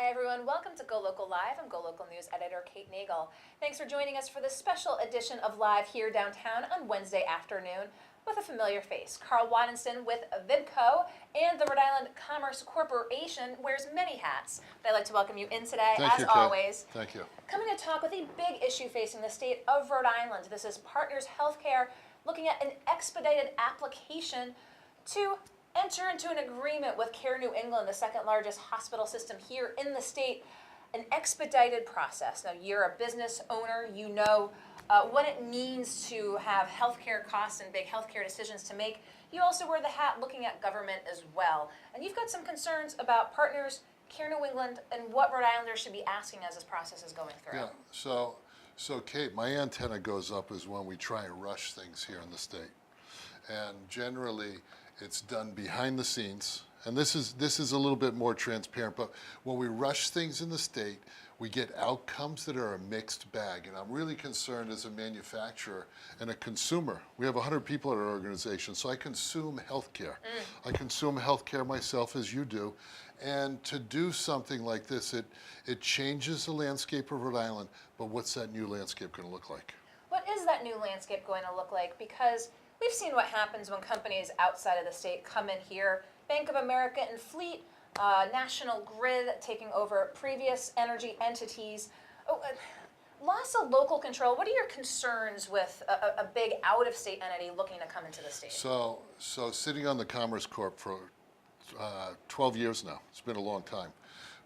Hi everyone, welcome to GoLocal Live. I'm GoLocal News Editor Kate Nagel. Thanks for joining us for this special edition of Live here downtown on Wednesday afternoon with a familiar face. Karl Wadensten with VidCo and the Rhode Island Commerce Corporation wears many hats. But I'd like to welcome you in today, Thank as you, Kate. always. Thank you. Coming to talk with a big issue facing the state of Rhode Island. This is Partners Healthcare looking at an expedited application to enter into an agreement with Care New England, the second largest hospital system here in the state, an expedited process. Now, you're a business owner, you know what it means to have healthcare costs and big healthcare decisions to make. You also wear the hat looking at government as well. And you've got some concerns about Partners, Care New England, and what Rhode Islanders should be asking as this process is going through. Yeah, so Kate, my antenna goes up is when we try and rush things here in the state. And generally, it's done behind the scenes, and this is a little bit more transparent, but when we rush things in the state, we get outcomes that are a mixed bag, and I'm really concerned as a manufacturer and a consumer. We have 100 people at our organization, so I consume healthcare. I consume healthcare myself, as you do, and to do something like this, it changes the landscape of Rhode Island, but what's that new landscape going to look like? What is that new landscape going to look like? Because we've seen what happens when companies outside of the state come in here. Bank of America and Fleet, National Grid taking over previous energy entities. Loss of local control. What are your concerns with a big out-of-state entity looking to come into the state? So sitting on the Commerce Corp for 12 years now. It's been a long time.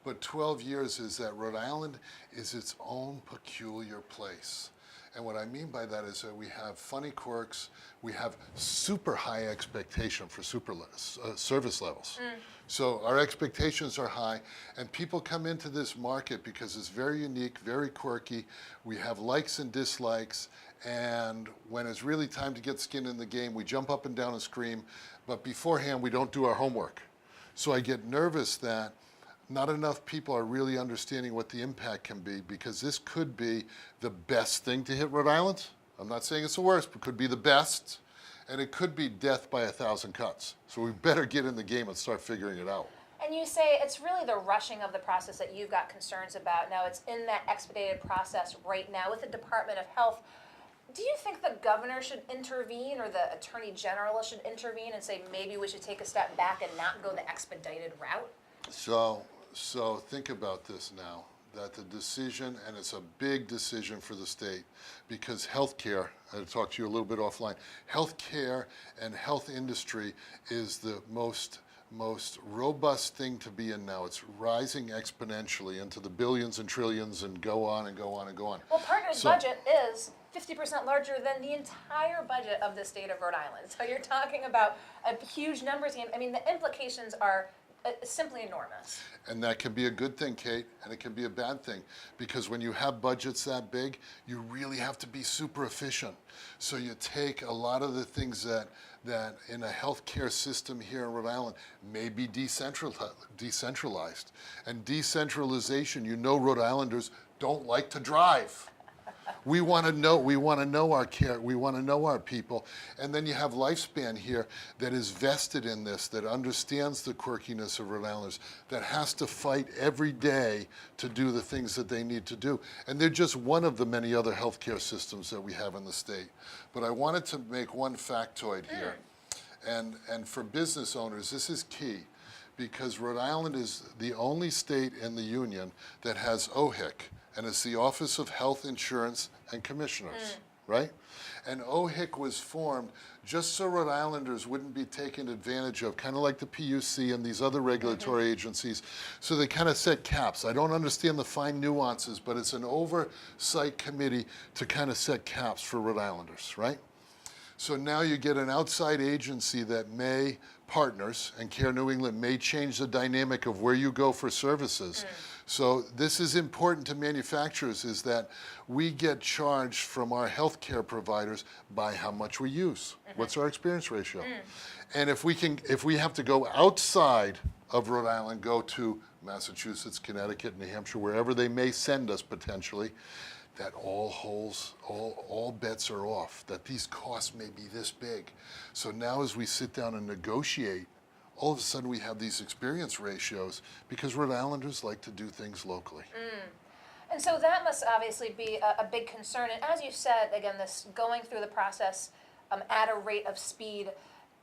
But 12 years is that Rhode Island is its own peculiar place. And what I mean by that is that we have funny quirks, we have super high expectation for service levels. So our expectations are high, and people come into this market because it's very unique, very quirky. We have likes and dislikes, and when it's really time to get skin in the game, we jump up and down and scream, but beforehand we don't do our homework. So I get nervous that not enough people are really understanding what the impact can be, because this could be the best thing to hit Rhode Island. I'm not saying it's the worst, but could be the best. And it could be death by 1,000 cuts. So we better get in the game and start figuring it out. And you say it's really the rushing of the process that you've got concerns about. Now, it's in that expedited process right now with the Department of Health. Do you think the governor should intervene or the attorney general should intervene and say maybe we should take a step back and not go the expedited route? So think about this now, that the decision, and it's a big decision for the state, because healthcare, I'll talk to you a little bit offline, healthcare and health industry is the most robust thing to be in now. It's rising exponentially into the billions and trillions and go on and go on and go on. Well, Partners' budget is 50% larger than the entire budget of the state of Rhode Island. So you're talking about a huge numbers game. I mean, the implications are simply enormous. And that can be a good thing, Kate, and it can be a bad thing, because when you have budgets that big, you really have to be super efficient. So you take a lot of the things that in a healthcare system here in Rhode Island may be decentralized. And decentralization, you know, Rhode Islanders don't like to drive. We want to know our care, we want to know our people. And then you have Lifespan here that is vested in this, that understands the quirkiness of Rhode Islanders, that has to fight every day to do the things that they need to do. And they're just one of the many other healthcare systems that we have in the state. But I wanted to make one factoid here. And for business owners, this is key, because Rhode Island is the only state in the union that has OHIC, and it's the Office of Health Insurance and Commissioners, right? And OHIC was formed just so Rhode Islanders wouldn't be taken advantage of, kind of like the PUC and these other regulatory agencies. So they kind of set caps. I don't understand the fine nuances, but it's an oversight committee to kind of set caps for Rhode Islanders, right? So now you get an outside agency that may, Partners and Care New England, may change the dynamic of where you go for services. So this is important to manufacturers, is that we get charged from our healthcare providers by how much we use. What's our experience ratio? And if we have to go outside of Rhode Island, go to Massachusetts, Connecticut, New Hampshire, wherever they may send us potentially, that all bets are off, that these costs may be this big. So now as we sit down and negotiate all of a sudden we have these experience ratios because Rhode Islanders like to do things locally. And so that must obviously be a big concern. And as you said, again, this going through the process at a rate of speed,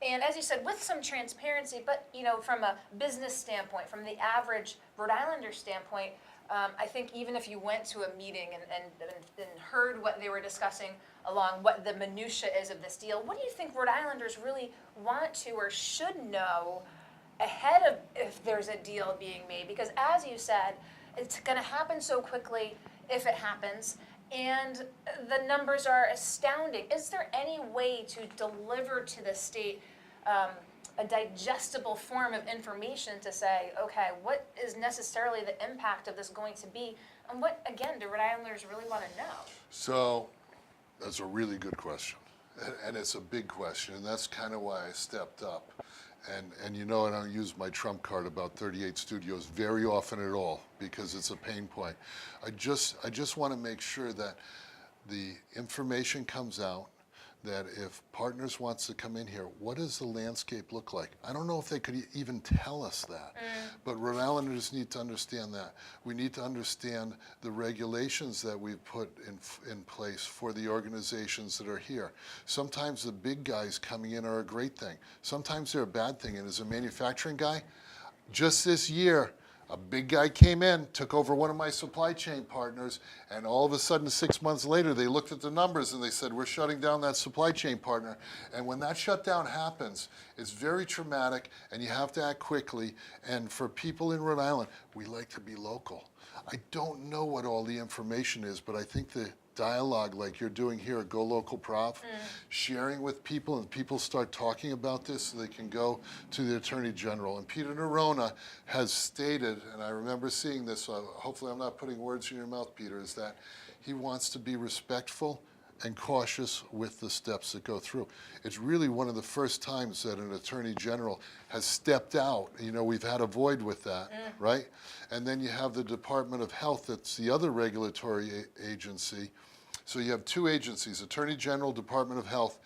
and as you said, with some transparency, but from a business standpoint, from the average Rhode Islander standpoint, I think even if you went to a meeting and heard what they were discussing along what the minutia is of this deal, what do you think Rhode Islanders really want to or should know ahead of if there's a deal being made? Because as you said, it's going to happen so quickly if it happens, and the numbers are astounding. Is there any way to deliver to the state a digestible form of information to say, okay, what is necessarily the impact of this going to be, and what, again, do Rhode Islanders really want to know? So that's a really good question, and it's a big question, and that's kind of why I stepped up. And I don't use my trump card about 38 studios very often at all because it's a pain point. I just want to make sure that the information comes out, that if Partners wants to come in here, what does the landscape look like? I don't know if they could even tell us that, but Rhode Islanders need to understand that. We need to understand the regulations that we've put in place for the organizations that are here. Sometimes the big guys coming in are a great thing. Sometimes they're a bad thing, and as a manufacturing guy, just this year, a big guy came in, took over one of my supply chain partners, and all of a sudden 6 months later, they looked at the numbers and they said, we're shutting down that supply chain partner. And when that shutdown happens, it's very traumatic, and you have to act quickly. And for people in Rhode Island, we like to be local. I don't know what all the information is, but I think the dialogue like you're doing here at GoLocal Prof, sharing with people, and people start talking about this so they can go to the Attorney General. And Peter Nerona has stated, and I remember seeing this, so hopefully I'm not putting words in your mouth, Peter, is that he wants to be respectful and cautious with the steps that go through. It's really one of the first times that an Attorney General has stepped out. We've had a void with that, right? And then you have the Department of Health, that's the other regulatory agency. So you have two agencies, Attorney General, Department of Health,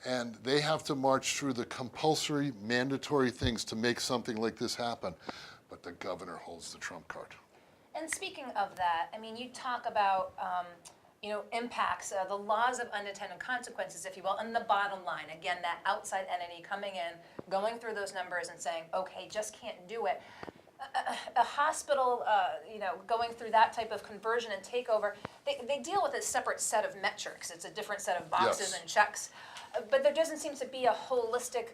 and they have to march through the compulsory, mandatory things to make something like this happen. But the governor holds the trump card. And speaking of that, you talk about impacts, the laws of unintended consequences, if you will, and the bottom line. Again, that outside entity coming in, going through those numbers and saying, okay, just can't do it. A hospital, going through that type of conversion and takeover, they deal with a separate set of metrics. It's a different set of boxes and checks. But there doesn't seem to be a holistic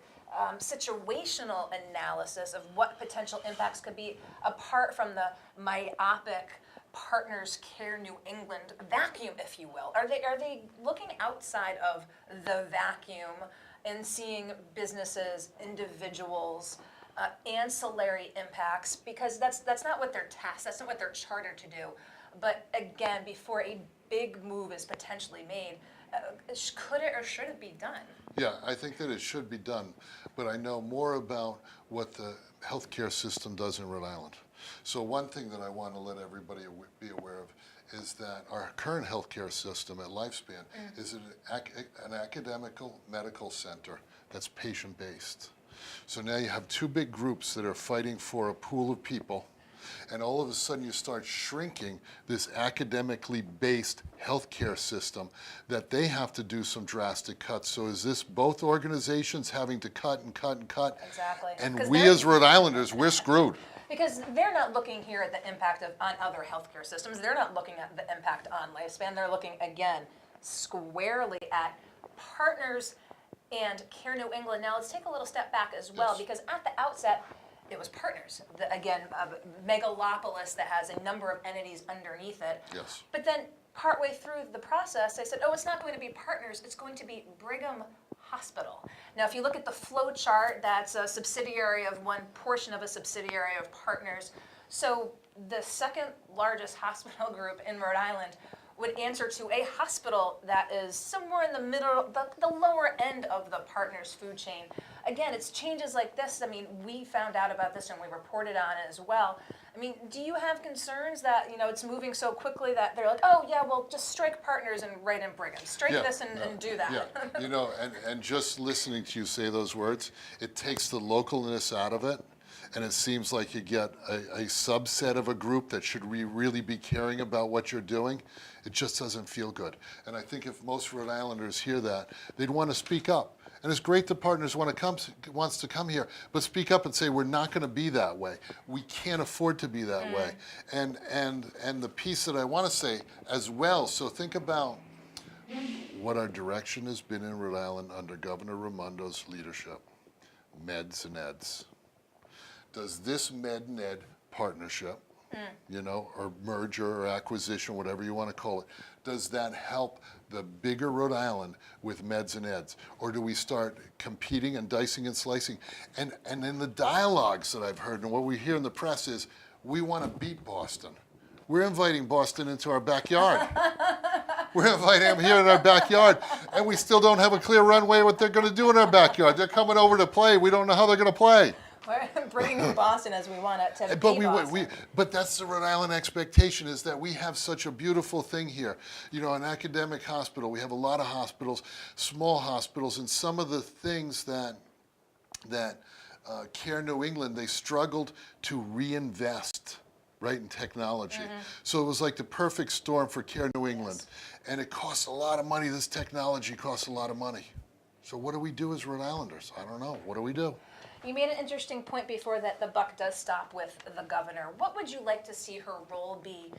situational analysis of what potential impacts could be apart from the myopic Partners Care New England vacuum, if you will. Are they looking outside of the vacuum and seeing businesses, individuals, ancillary impacts? Because that's not what they're tasked, that's not what they're chartered to do. But again, before a big move is potentially made, could it or should it be done? Yeah, I think that it should be done, but I know more about what the healthcare system does in Rhode Island. So one thing that I want to let everybody be aware of is that our current healthcare system at Lifespan is an academical medical center that's patient-based. So now you have two big groups that are fighting for a pool of people, and all of a sudden you start shrinking this academically based healthcare system that they have to do some drastic cuts. So is this both organizations having to cut and cut and cut? Exactly. And we as Rhode Islanders, we're screwed. Because they're not looking here at the impact on other healthcare systems. They're not looking at the impact on Lifespan. They're looking, again, squarely at Partners and Care New England. Now let's take a little step back as well, because at the outset, it was Partners, again, a megalopolis that has a number of entities underneath it. Yes. But then partway through the process, they said, oh, it's not going to be Partners, it's going to be Brigham Hospital. Now, if you look at the flow chart, that's a subsidiary of one portion of a subsidiary of Partners. So the second largest hospital group in Rhode Island would answer to a hospital that is somewhere in the middle, the lower end of the Partners food chain. again, it's changes like this. I mean, we found out about this and we reported on it as well. I mean, do you have concerns that, it's moving so quickly that they're like, oh yeah, well, just strike partners and write in Brigham. Strike this and do that. Yeah, and just listening to you say those words, it takes the localness out of it, and it seems like you get a subset of a group that should really be caring about what you're doing. It just doesn't feel good. And I think if most Rhode Islanders hear that, they'd want to speak up. And it's great that partners wants to come here, but speak up and say, we're not going to be that way. We can't afford to be that way. And the piece that I want to say as well, so think about what our direction has been in Rhode Island under Governor Raimondo's leadership, meds and eds. Does this med and ed partnership, or merger or acquisition, whatever you want to call it, does that help the bigger Rhode Island with meds and eds? Or do we start competing and dicing and slicing? And in the dialogues that I've heard and what we hear in the press is, we want to beat Boston. We're inviting Boston into our backyard. We're inviting them here in our backyard, and we still don't have a clear runway what they're going to do in our backyard. They're coming over to play. We don't know how they're going to play. We're bringing Boston as we want it to be Boston. But that's the Rhode Island expectation, is that we have such a beautiful thing here. An academic hospital. We have a lot of hospitals, small hospitals, and some of the things that Care New England, they struggled to reinvest, right, in technology. So it was like the perfect storm for Care New England. And it costs a lot of money. This technology costs a lot of money. So what do we do as Rhode Islanders? I don't know. What do we do? You made an interesting point before that the buck does stop with the governor. What would you like to see her role be,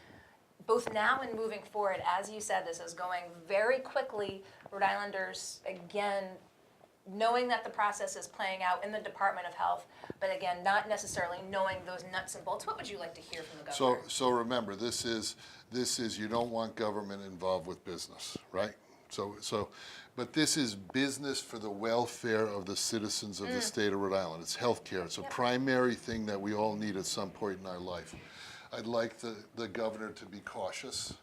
both now and moving forward? As you said, this is going very quickly. Rhode Islanders, again, knowing that the process is playing out in the Department of Health, but again, not necessarily knowing those nuts and bolts. What would you like to hear from the governor? So remember, this is you don't want government involved with business, right? But this is business for the welfare of the citizens of the state of Rhode Island. It's healthcare. It's a primary thing that we all need at some point in our life. I'd like the governor to be cautious,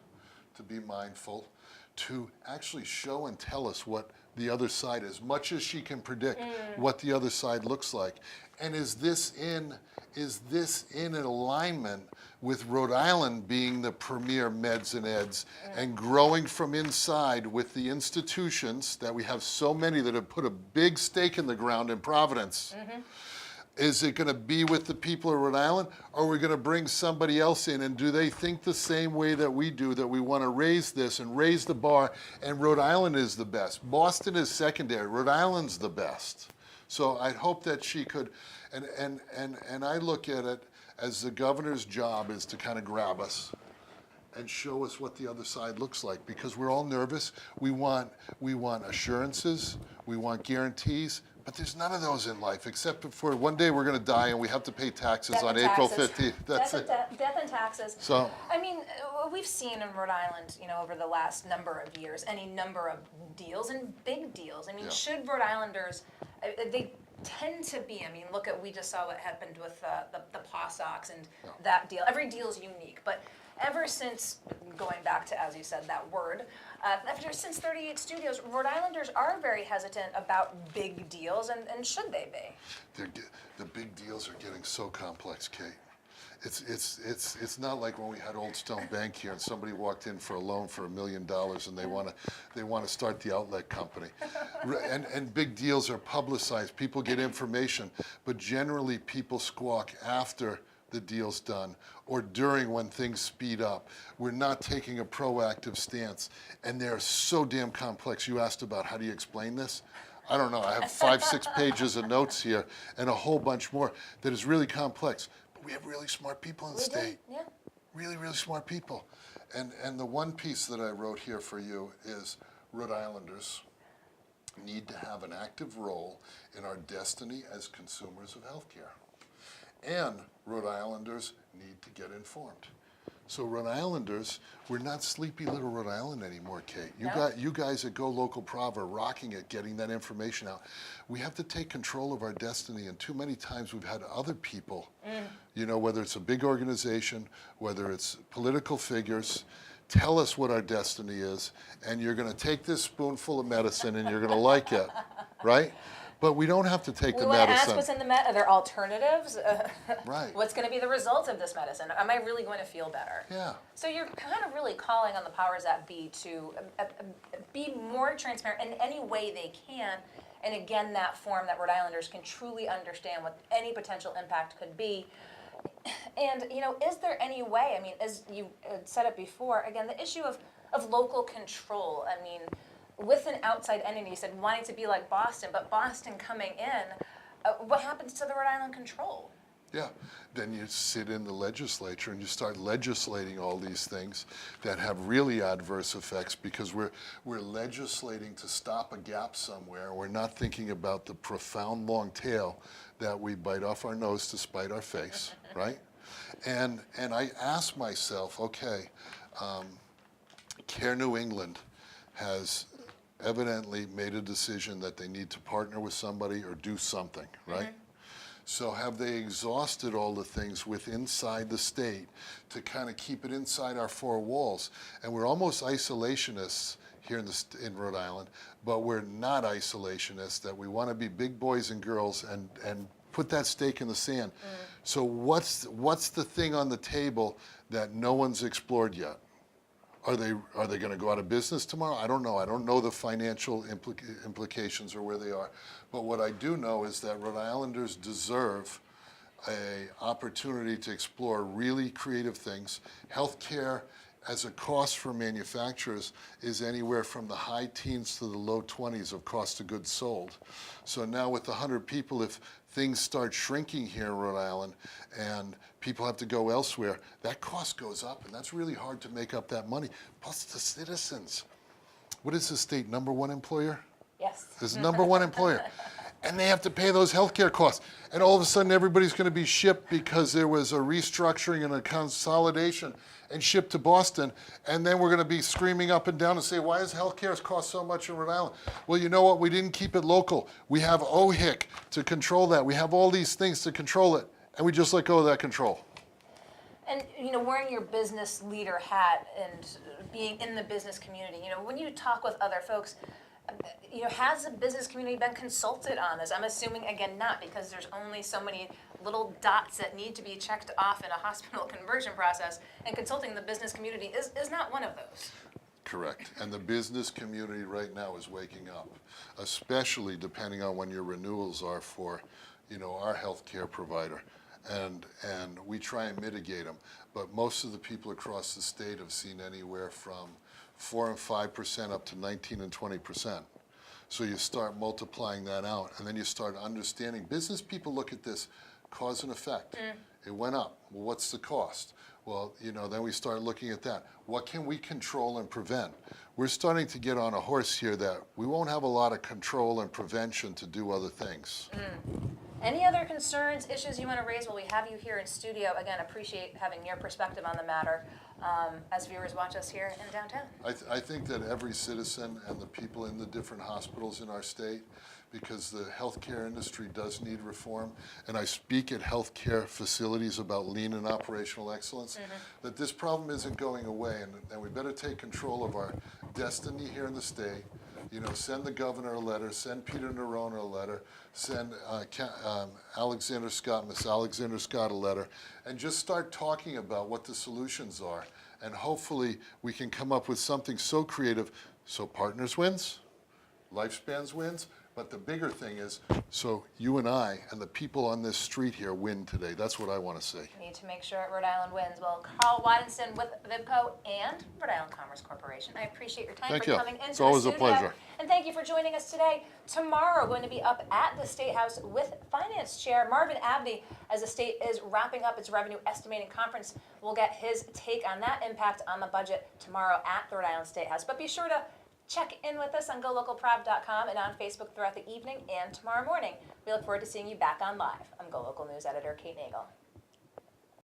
to be mindful, to actually show and tell us what the other side, as much as she can predict what the other side looks like. And is this in alignment with Rhode Island being the premier meds and eds and growing from inside with the institutions that we have so many that have put a big stake in the ground in Providence? Is it going to be with the people of Rhode Island, or are we going to bring somebody else in? And do they think the same way that we do, that we want to raise this and raise the bar, and Rhode Island is the best? Boston is secondary. Rhode Island's the best. So I hope that she could, and I look at it as the governor's job is to kind of grab us and show us what the other side looks like, because we're all nervous. We want assurances, we want guarantees, but there's none of those in life, except for one day we're going to die and we have to pay taxes on April 15th. That's it. Death and taxes. So, I mean, we've seen in Rhode Island, over the last number of years, any number of deals and big deals. I mean, should Rhode Islanders, they tend to be, look at, we just saw what happened with the PawSox and that deal. Every deal is unique, but ever since, going back to, as you said, that word, ever since 38 Studios, Rhode Islanders are very hesitant about big deals, and should they be? The big deals are getting so complex, Kate. It's not like when we had Old Stone Bank here and somebody walked in for a loan for $1 million and they want to start the outlet company. And big deals are publicized. People get information, but generally people squawk after the deal's done or during, when things speed up. We're not taking a proactive stance, and they're so damn complex. You asked about how do you explain this? I don't know. I have 5-6 pages of notes here and a whole bunch more that is really complex. But we have really smart people in the state. Yeah. Really, really smart people. And the one piece that I wrote here for you is Rhode Islanders need to have an active role in our destiny as consumers of healthcare. And Rhode Islanders need to get informed. So Rhode Islanders, we're not sleepy little Rhode Island anymore, Kate. You guys at GoLocal Prov are rocking it, getting that information out. We have to take control of our destiny, and too many times we've had other people, whether it's a big organization, whether it's political figures, tell us what our destiny is, and you're going to take this spoonful of medicine and you're going to like it, right? But we don't have to take We the want to ask medicine. what's in the are there alternatives? Right. What's going to be the results of this medicine? Am I really going to feel better? Yeah. So you're kind of really calling on the powers that be to be more transparent in any way they can. And again, that form that Rhode Islanders can truly understand what any potential impact could be. And, is there any way, I mean, as you said it before, again, the issue of local control, I mean, with an outside entity, you said wanting to be like Boston, but Boston coming in, what happens to the Rhode Island control? Yeah, then you sit in the legislature and you start legislating all these things that have really adverse effects because we're legislating to stop a gap somewhere. We're not thinking about the profound long tail that we bite off our nose to spite our face, right? And I ask myself, okay, Care New England has evidently made a decision that they need to partner with somebody or do something, right? So have they exhausted all the things inside the state to kind of keep it inside our four walls? And we're almost isolationists here in Rhode Island, but we're not isolationists, that we want to be big boys and girls and put that stake in the sand. So what's the thing on the table that no one's explored yet? Are they going to go out of business tomorrow? I don't know. I don't know the financial implications or where they are. But what I do know is that Rhode Islanders deserve an opportunity to explore really creative things. Healthcare as a cost for manufacturers is anywhere from the high teens to the low 20s of cost of goods sold. So now with 100 people, if things start shrinking here in Rhode Island and people have to go elsewhere, that cost goes up, and that's really hard to make up that money. Plus the citizens. What is the state #1 employer? Yes. Is #1 employer. And they have to pay those healthcare costs. And all of a sudden everybody's going to be shipped because there was a restructuring and a consolidation and shipped to Boston. And then we're going to be screaming up and down and say, why does healthcare cost so much in Rhode Island? Well, you know what? We didn't keep it local. We have OHIC to control that. We have all these things to control it. And we just let go of that control. And, wearing your business leader hat and being in the business community, when you talk with other folks, has the business community been consulted on this? I'm assuming, again, not, because there's only so many little dots that need to be checked off in a hospital conversion process, and consulting the business community is not one of those. Correct. And the business community right now is waking up, especially depending on when your renewals are for, our healthcare provider. And we try and mitigate them. But most of the people across the state have seen anywhere from 4 and 5% up to 19 and 20%. So you start multiplying that out, and then you start understanding. Business people look at this cause and effect. It went up. Well, what's the cost? Well, then we start looking at that. What can we control and prevent? We're starting to get on a horse here that we won't have a lot of control and prevention to do other things. Any other concerns, issues you want to raise while we have you here in studio? Again, appreciate having your perspective on the matter as viewers watch us here in downtown. I think that every citizen and the people in the different hospitals in our state, because the healthcare industry does need reform, and I speak at healthcare facilities about lean and operational excellence, that this problem isn't going away, and we better take control of our destiny here in the state. Send the governor a letter, send Peter Nerone a letter, send Alexander Scott, Miss Alexander Scott a letter, and just start talking about what the solutions are. And hopefully we can come up with something so creative so Partners wins, Lifespans wins, but the bigger thing is so you and I and the people on this street here win today. That's what I want to say. We need to make sure Rhode Island wins. Well, Karl Wadensten with VIPCO and Rhode Island Commerce Corporation, I appreciate your time Thank for you. coming into It's always the a studio. pleasure. And thank you for joining us today. Tomorrow, going to be up at the State House with Finance Chair Marvin Abney as the state is wrapping up its revenue estimating conference. We'll get his take on that impact on the budget tomorrow at the Rhode Island State House. But be sure to check in with us on GoLocalProv.com and on Facebook throughout the evening and tomorrow morning. We look forward to seeing you back on live. I'm GoLocal News Editor Kate Nagel.